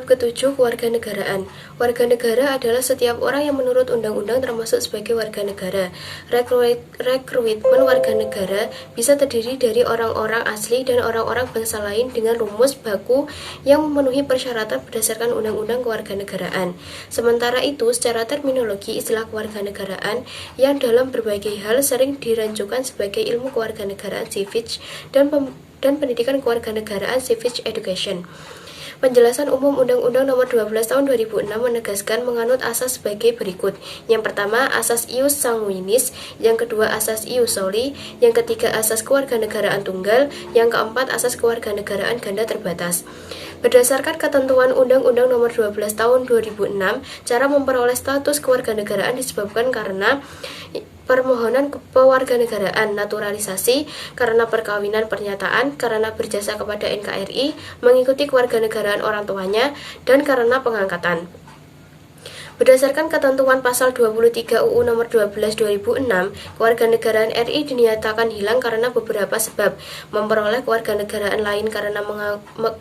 ketujuh, kewarganegaraan. Warga negara adalah setiap orang yang menurut undang-undang termasuk sebagai warga negara. Rekrutmen warga negara bisa terdiri dari orang-orang asli dan orang-orang bangsa lain dengan rumus baku yang memenuhi persyaratan berdasarkan undang-undang kewarganegaraan. Sementara itu, secara terminologi, istilah kewarganegaraan yang dalam berbagai hal sering dirancukan sebagai ilmu kewarganegaraan civic dan pendidikan kewarganegaraan civic education. Penjelasan umum Undang-Undang Nomor 12 Tahun 2006 menegaskan menganut asas sebagai berikut. Yang pertama, asas ius sanguinis, yang kedua asas ius soli, yang ketiga asas kewarganegaraan tunggal, yang keempat asas kewarganegaraan ganda terbatas. Berdasarkan ketentuan Undang-Undang Nomor 12 Tahun 2006, cara memperoleh status kewarganegaraan disebabkan karena permohonan kewarganegaraan, naturalisasi, karena perkawinan pernyataan, karena berjasa kepada NKRI, mengikuti kewarganegaraan orang tuanya, dan karena pengangkatan. Berdasarkan ketentuan pasal 23 UU Nomor 12 2006, kewarganegaraan RI dinyatakan hilang karena beberapa sebab: memperoleh kewarganegaraan lain karena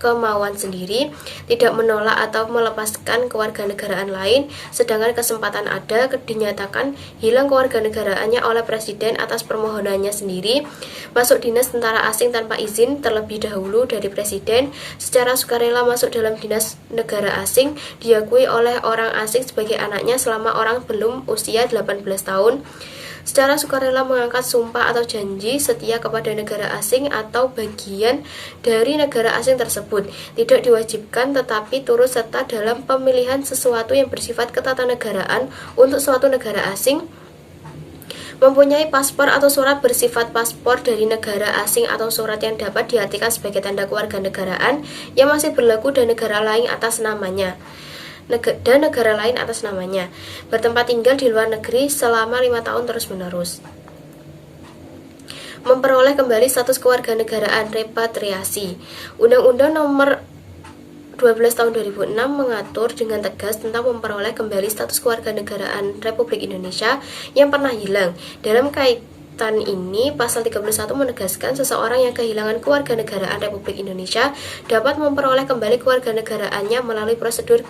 kemauan sendiri, tidak menolak atau melepaskan kewarganegaraan lain, sedangkan kesempatan ada, dinyatakan hilang kewarganegaraannya oleh presiden atas permohonannya sendiri, masuk dinas tentara asing tanpa izin terlebih dahulu dari presiden, secara sukarela masuk dalam dinas negara asing, diakui oleh orang asing sebagai anaknya selama orang belum usia 18 tahun, secara sukarela mengangkat sumpah atau janji setia kepada negara asing atau bagian dari negara asing tersebut, tidak diwajibkan tetapi turut serta dalam pemilihan sesuatu yang bersifat ketatanegaraan untuk suatu negara asing, mempunyai paspor atau surat bersifat paspor dari negara asing atau surat yang dapat diartikan sebagai tanda kewarganegaraan yang masih berlaku dan negara lain atas namanya, bertempat tinggal di luar negeri selama 5 tahun terus-menerus. Memperoleh kembali status kewarganegaraan, repatriasi. Undang-Undang Nomor 12 Tahun 2006 mengatur dengan tegas tentang memperoleh kembali status kewarganegaraan Republik Indonesia yang pernah hilang. Dalam kaitan ini, pasal 31 menegaskan seseorang yang kehilangan kewarganegaraan Republik Indonesia dapat memperoleh kembali kewarganegaraannya melalui prosedur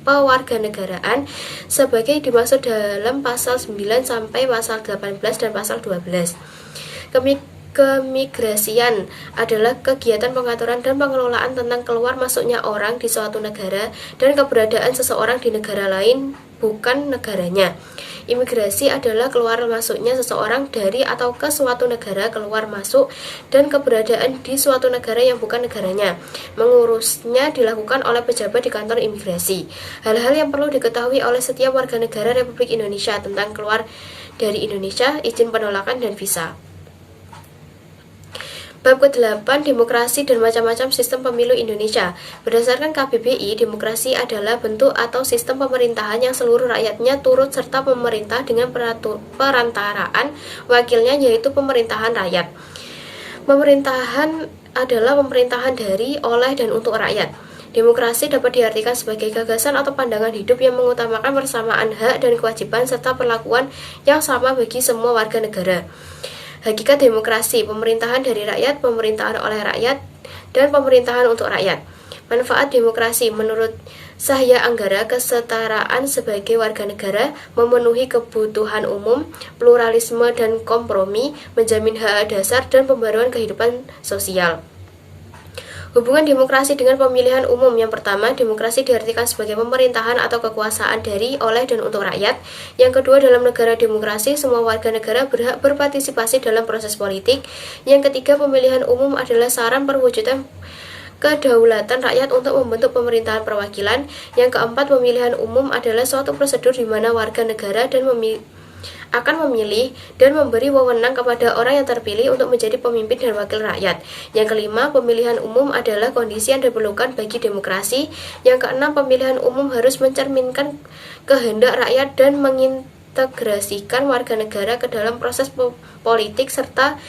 pewarganegaraan sebagai dimaksud dalam pasal 9 sampai pasal 18 dan pasal 12. Kemigrasian adalah kegiatan pengaturan dan pengelolaan tentang keluar masuknya orang di suatu negara dan keberadaan seseorang di negara lain bukan negaranya. Imigrasi adalah keluar masuknya seseorang dari atau ke suatu negara, keluar masuk, dan keberadaan di suatu negara yang bukan negaranya. Mengurusnya dilakukan oleh pejabat di kantor imigrasi. Hal-hal yang perlu diketahui oleh setiap warga negara Republik Indonesia tentang keluar dari Indonesia, izin penolakan, dan visa. Bab ke-8, Demokrasi dan macam-macam sistem pemilu Indonesia. Berdasarkan KBBI, demokrasi adalah bentuk atau sistem pemerintahan yang seluruh rakyatnya turut serta pemerintah dengan perantaraan wakilnya, yaitu pemerintahan rakyat. Pemerintahan adalah pemerintahan dari, oleh, dan untuk rakyat. Demokrasi dapat diartikan sebagai gagasan atau pandangan hidup yang mengutamakan persamaan hak dan kewajiban serta perlakuan yang sama bagi semua warga negara. Hakikat demokrasi, pemerintahan dari rakyat, pemerintahan oleh rakyat, dan pemerintahan untuk rakyat. Manfaat demokrasi, menurut Sahya Anggara, kesetaraan sebagai warga negara, memenuhi kebutuhan umum, pluralisme dan kompromi, menjamin hak dasar, dan pembaruan kehidupan sosial. Hubungan demokrasi dengan pemilihan umum. Yang pertama, demokrasi diartikan sebagai pemerintahan atau kekuasaan dari, oleh, dan untuk rakyat. Yang kedua, dalam negara demokrasi, semua warga negara berhak berpartisipasi dalam proses politik. Yang ketiga, pemilihan umum adalah saran perwujudan kedaulatan rakyat untuk membentuk pemerintahan perwakilan. Yang keempat, pemilihan umum adalah suatu prosedur di mana warga negara akan memilih dan memberi wewenang kepada orang yang terpilih untuk menjadi pemimpin dan wakil rakyat. Yang kelima, pemilihan umum adalah kondisi yang diperlukan bagi demokrasi. Yang keenam, pemilihan umum harus mencerminkan kehendak rakyat dan mengintegrasikan warga negara ke dalam proses politik serta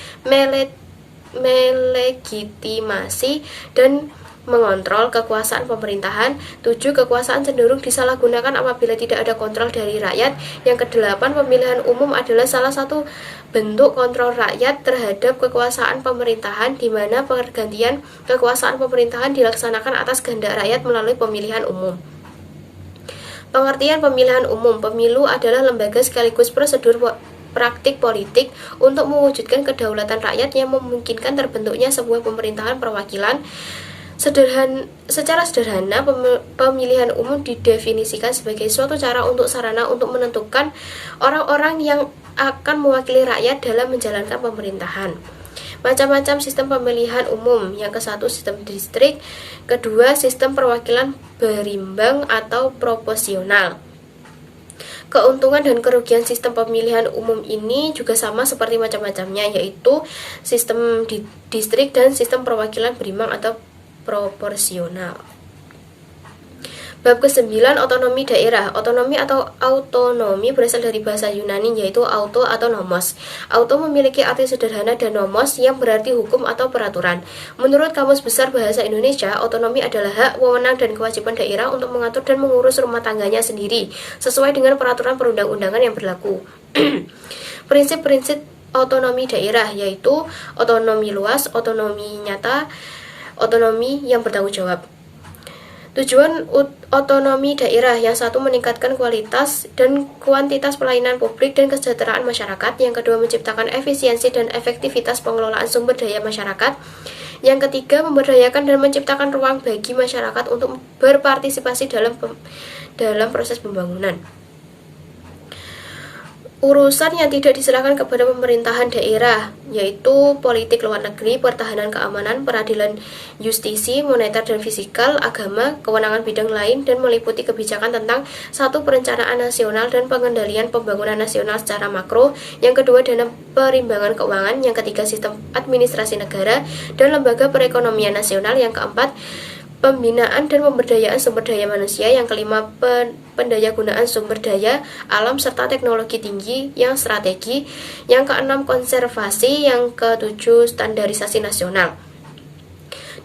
melegitimasi dan mengontrol kekuasaan pemerintahan. 7. Kekuasaan cenderung disalahgunakan apabila tidak ada kontrol dari rakyat. Yang ke-8, pemilihan umum adalah salah satu bentuk kontrol rakyat terhadap kekuasaan pemerintahan, di mana pergantian kekuasaan pemerintahan dilaksanakan atas kehendak rakyat melalui pemilihan umum. Pengertian pemilihan umum. Pemilu adalah lembaga sekaligus prosedur praktik politik untuk mewujudkan kedaulatan rakyat yang memungkinkan terbentuknya sebuah pemerintahan perwakilan. Secara sederhana, pemilihan umum didefinisikan sebagai suatu cara untuk sarana untuk menentukan orang-orang yang akan mewakili rakyat dalam menjalankan pemerintahan. Macam-macam sistem pemilihan umum. Yang ke-1, sistem distrik. Kedua, sistem perwakilan berimbang atau proporsional. Keuntungan dan kerugian sistem pemilihan umum ini juga sama seperti macam-macamnya, yaitu sistem distrik dan sistem perwakilan berimbang atau proporsional. Bab ke-9, otonomi daerah. Otonomi atau autonomi berasal dari bahasa Yunani, yaitu auto atau nomos. Auto memiliki arti sederhana dan nomos yang berarti hukum atau peraturan. Menurut Kamus Besar Bahasa Indonesia, otonomi adalah hak, wewenang, dan kewajiban daerah untuk mengatur dan mengurus rumah tangganya sendiri sesuai dengan peraturan perundang-undangan yang berlaku. Prinsip-prinsip otonomi daerah yaitu otonomi luas, otonomi nyata, otonomi yang bertanggung jawab. Tujuan otonomi daerah: yang satu, meningkatkan kualitas dan kuantitas pelayanan publik dan kesejahteraan masyarakat. Yang kedua, menciptakan efisiensi dan efektivitas pengelolaan sumber daya masyarakat. Yang ketiga, memberdayakan dan menciptakan ruang bagi masyarakat untuk berpartisipasi dalam proses pembangunan. Urusan yang tidak diserahkan kepada pemerintahan daerah, yaitu politik luar negeri, pertahanan keamanan, peradilan, justisi, moneter dan fiskal, agama, kewenangan bidang lain, dan meliputi kebijakan tentang satu, perencanaan nasional dan pengendalian pembangunan nasional secara makro. Yang kedua, dana perimbangan keuangan. Yang ketiga, sistem administrasi negara dan lembaga perekonomian nasional. Yang keempat, pembinaan dan pemberdayaan sumber daya manusia. Yang kelima, pendayagunaan sumber daya alam serta teknologi tinggi yang strategi. Yang keenam, konservasi. Yang ketujuh, standarisasi nasional.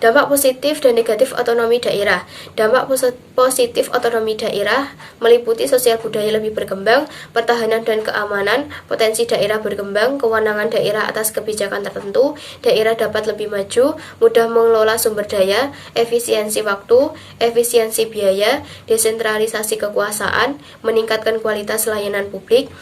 Dampak positif dan negatif otonomi daerah. Dampak positif otonomi daerah meliputi sosial budaya lebih berkembang, pertahanan dan keamanan, potensi daerah berkembang, kewenangan daerah atas kebijakan tertentu, daerah dapat lebih maju, mudah mengelola sumber daya, efisiensi waktu, efisiensi biaya, desentralisasi kekuasaan, meningkatkan kualitas layanan publik,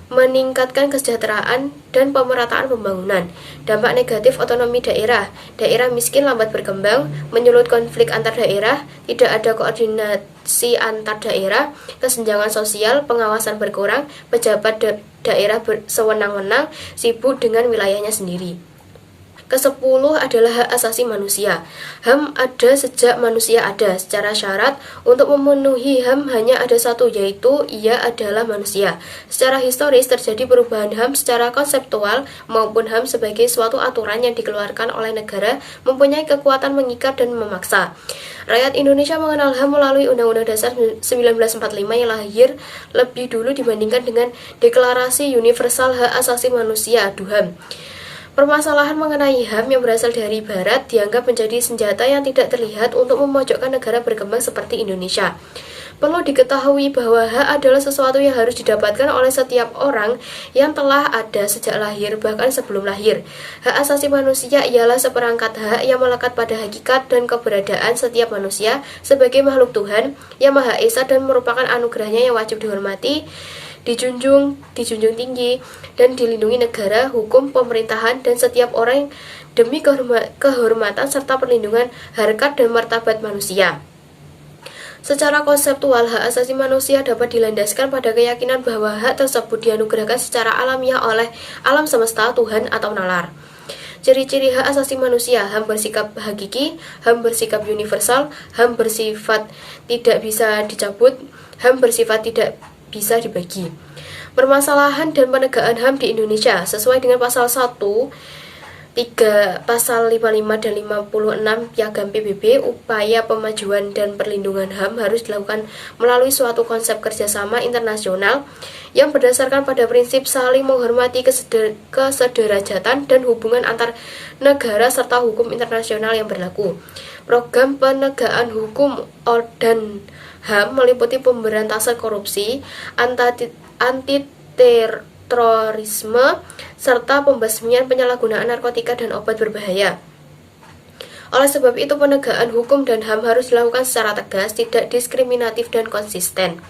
meningkatkan kesejahteraan dan pemerataan pembangunan. Dampak negatif otonomi daerah. Daerah miskin lambat berkembang, menyulut konflik antar daerah, tidak ada koordinasi antar daerah, kesenjangan sosial, pengawasan berkurang, pejabat daerah sewenang-wenang, sibuk dengan wilayahnya sendiri. Ke-10 adalah hak asasi manusia. HAM ada sejak manusia ada. Secara syarat, untuk memenuhi HAM hanya ada satu, yaitu ia adalah manusia. Secara historis, terjadi perubahan HAM secara konseptual maupun HAM sebagai suatu aturan yang dikeluarkan oleh negara mempunyai kekuatan mengikat dan memaksa. Rakyat Indonesia mengenal HAM melalui Undang-Undang Dasar 1945 yang lahir lebih dulu dibandingkan dengan Deklarasi Universal Hak Asasi Manusia (DUHAM). Permasalahan mengenai HAM yang berasal dari Barat dianggap menjadi senjata yang tidak terlihat untuk memojokkan negara berkembang seperti Indonesia. Perlu diketahui bahwa hak adalah sesuatu yang harus didapatkan oleh setiap orang yang telah ada sejak lahir, bahkan sebelum lahir. Hak asasi manusia ialah seperangkat hak yang melekat pada hakikat dan keberadaan setiap manusia sebagai makhluk Tuhan yang Maha Esa dan merupakan anugerahnya yang wajib dihormati, dijunjung tinggi, dan dilindungi negara, hukum, pemerintahan, dan setiap orang demi kehormatan serta perlindungan harkat dan martabat manusia. Secara konseptual, hak asasi manusia dapat dilandaskan pada keyakinan bahwa hak tersebut dianugerahkan secara alamiah oleh alam semesta, Tuhan, atau nalar. Ciri-ciri hak asasi manusia: HAM bersikap hakiki, HAM bersikap universal, HAM bersifat tidak bisa dicabut, HAM bersifat tidak bisa dibagi. Permasalahan dan penegakan HAM di Indonesia sesuai dengan pasal 1, 3, pasal 55 dan 56 Piagam PBB, upaya pemajuan dan perlindungan HAM harus dilakukan melalui suatu konsep kerjasama internasional yang berdasarkan pada prinsip saling menghormati, kesederajatan, dan hubungan antar negara serta hukum internasional yang berlaku. Program penegakan hukum dan HAM meliputi pemberantasan korupsi, anti-terorisme, serta pembasmian penyalahgunaan narkotika dan obat berbahaya. Oleh sebab itu, penegakan hukum dan HAM harus dilakukan secara tegas, tidak diskriminatif, dan konsisten.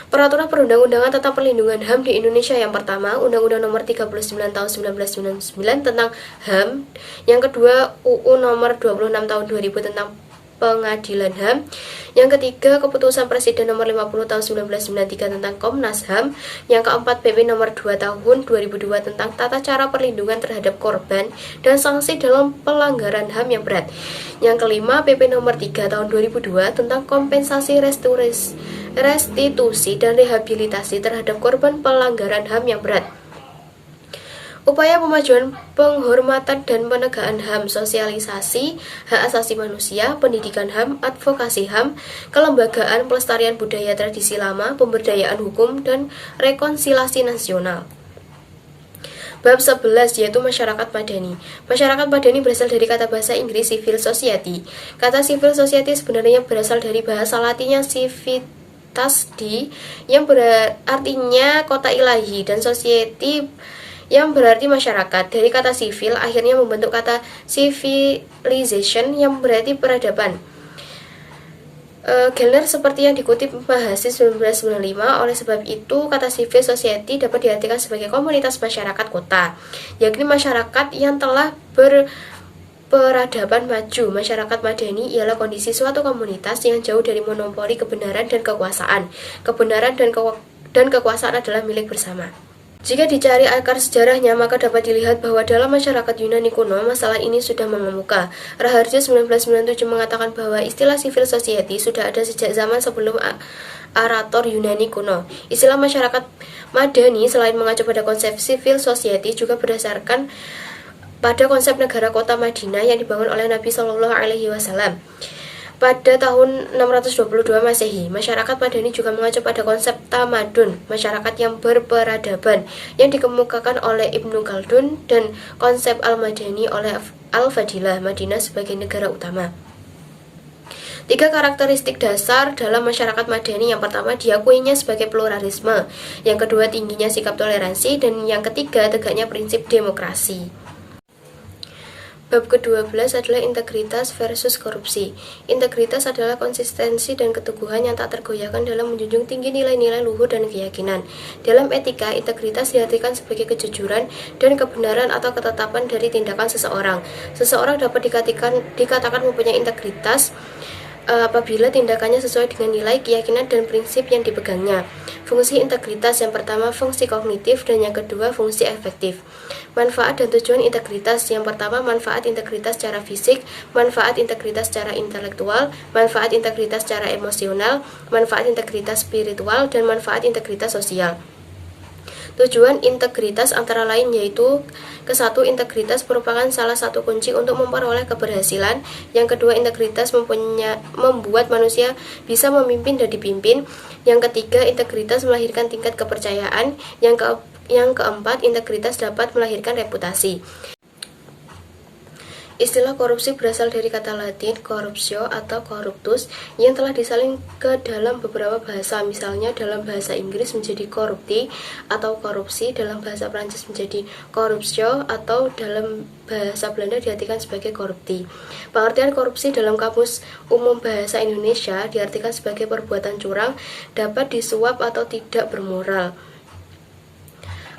Peraturan Perundang-undangan tentang Perlindungan HAM di Indonesia yang pertama, Undang-Undang Nomor 39 Tahun 1999 tentang HAM. Yang kedua, UU Nomor 26 Tahun 2000 tentang Pengadilan HAM. Yang ketiga, Keputusan Presiden Nomor 50 Tahun 1993 tentang Komnas HAM. Yang keempat, PP Nomor 2 Tahun 2002 tentang Tata Cara Perlindungan Terhadap Korban dan Sanksi dalam Pelanggaran HAM yang Berat. Yang kelima, PP Nomor 3 Tahun 2002 tentang Kompensasi Restitusi dan Rehabilitasi terhadap korban pelanggaran HAM yang berat. Upaya pemajuan penghormatan dan penegakan HAM, sosialisasi hak asasi manusia, pendidikan HAM, advokasi HAM, kelembagaan pelestarian budaya tradisi lama, pemberdayaan hukum, dan rekonsiliasi nasional. Bab 11, yaitu masyarakat madani. Masyarakat madani berasal dari kata bahasa Inggris civil society. Kata civil society sebenarnya berasal dari bahasa Latinnya civitas yang berartinya kota ilahi, dan society yang berarti masyarakat. Dari kata sivil akhirnya membentuk kata civilization yang berarti peradaban. Gellner seperti yang dikutip Mahasiswa 1995. Oleh sebab itu, kata civil society dapat diartikan sebagai komunitas masyarakat kota, yakni masyarakat yang telah berperadaban maju. Masyarakat madani ialah kondisi suatu komunitas yang jauh dari monopoli kebenaran dan kekuasaan. Kebenaran dan kekuasaan adalah milik bersama. Jika dicari akar sejarahnya, maka dapat dilihat bahwa dalam masyarakat Yunani kuno, masalah ini sudah mengemuka. Raharjo 1997 mengatakan bahwa istilah civil society sudah ada sejak zaman sebelum Arator Yunani kuno. Istilah masyarakat madani selain mengacu pada konsep civil society juga berdasarkan pada konsep negara kota Madinah yang dibangun oleh Nabi Shallallahu Alaihi Wasallam. Pada tahun 622 Masehi, masyarakat madani juga mengacu pada konsep tamadun, masyarakat yang berperadaban, yang dikemukakan oleh Ibnu Khaldun, dan konsep al-madani oleh Al-Fadilah, Madinah sebagai negara utama. 3 karakteristik dasar dalam masyarakat madani. Yang pertama, diakuinya sebagai pluralisme. Yang kedua, tingginya sikap toleransi. Dan yang ketiga, tegaknya prinsip demokrasi. Bab ke-12 adalah integritas versus korupsi. Integritas adalah konsistensi dan keteguhan yang tak tergoyahkan dalam menjunjung tinggi nilai-nilai luhur dan keyakinan. Dalam etika, integritas diartikan sebagai kejujuran dan kebenaran atau ketetapan dari tindakan seseorang. Seseorang dapat dikatakan mempunyai integritas apabila tindakannya sesuai dengan nilai, keyakinan, dan prinsip yang dipegangnya. Fungsi integritas yang pertama fungsi kognitif dan yang kedua fungsi efektif. Manfaat dan tujuan integritas. Yang pertama, manfaat integritas secara fisik, manfaat integritas secara intelektual, manfaat integritas secara emosional, manfaat integritas spiritual, dan manfaat integritas sosial. Tujuan integritas antara lain yaitu ke-1, integritas merupakan salah satu kunci untuk memperoleh keberhasilan. Yang kedua, integritas membuat manusia bisa memimpin dan dipimpin. Yang ketiga, integritas melahirkan tingkat kepercayaan. Yang keempat, integritas dapat melahirkan reputasi. Istilah korupsi berasal dari kata Latin corruptio atau corruptus yang telah disalin ke dalam beberapa bahasa. Misalnya dalam bahasa Inggris menjadi corrupti atau korupsi, dalam bahasa Prancis menjadi corruptio, atau dalam bahasa Belanda diartikan sebagai korupti. Pengertian korupsi dalam Kamus Umum Bahasa Indonesia diartikan sebagai perbuatan curang, dapat disuap atau tidak bermoral.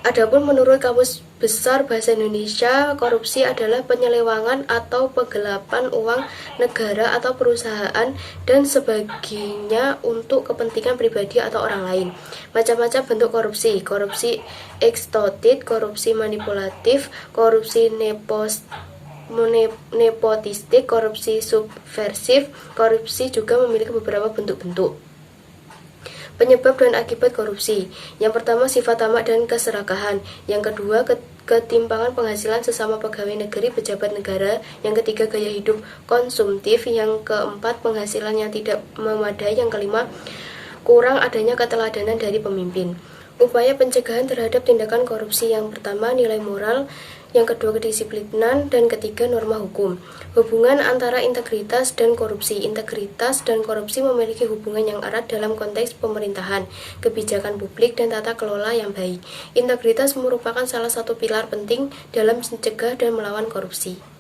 Adapun menurut Kamus Besar Bahasa Indonesia, korupsi adalah penyelewangan atau penggelapan uang negara atau perusahaan dan sebagainya untuk kepentingan pribadi atau orang lain. Macam-macam bentuk korupsi: korupsi ekstotit, korupsi manipulatif, korupsi nepotistik, korupsi subversif. Korupsi juga memiliki beberapa bentuk-bentuk. Penyebab dan akibat korupsi. Yang pertama, sifat tamak dan keserakahan. Yang kedua, ketimpangan penghasilan sesama pegawai negeri pejabat negara. Yang ketiga, gaya hidup konsumtif. Yang keempat, penghasilan yang tidak memadai. Yang kelima, kurang adanya keteladanan dari pemimpin. Upaya pencegahan terhadap tindakan korupsi. Yang pertama, nilai moral. yang kedua kedisiplinan, dan ketiga norma hukum. Hubungan antara integritas dan korupsi. Integritas dan korupsi memiliki hubungan yang erat dalam konteks pemerintahan, kebijakan publik, dan tata kelola yang baik. Integritas merupakan salah satu pilar penting dalam mencegah dan melawan korupsi.